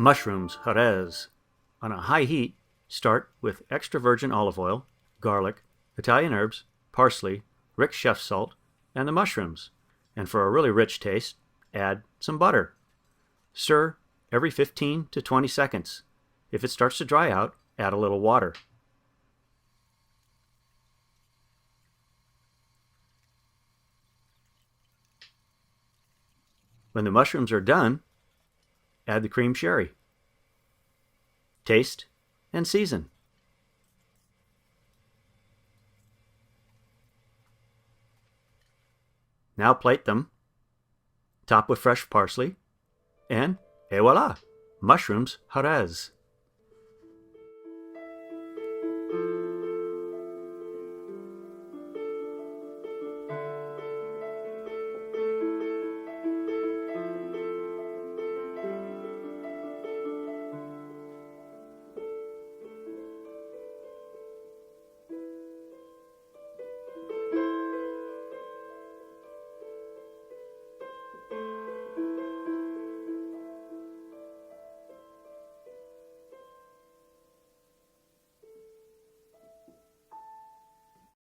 Mushrooms Jerez. On a high heat, start with extra virgin olive oil, garlic, Italian herbs, parsley, Rick chef salt, and the mushrooms. And for a really rich taste, add some butter. Stir every 15 to 20 seconds. If it starts to dry out, add a little water. When the mushrooms are done, add the cream sherry. Taste and season. Now plate them, top with fresh parsley, and et voila! Mushrooms Jerez.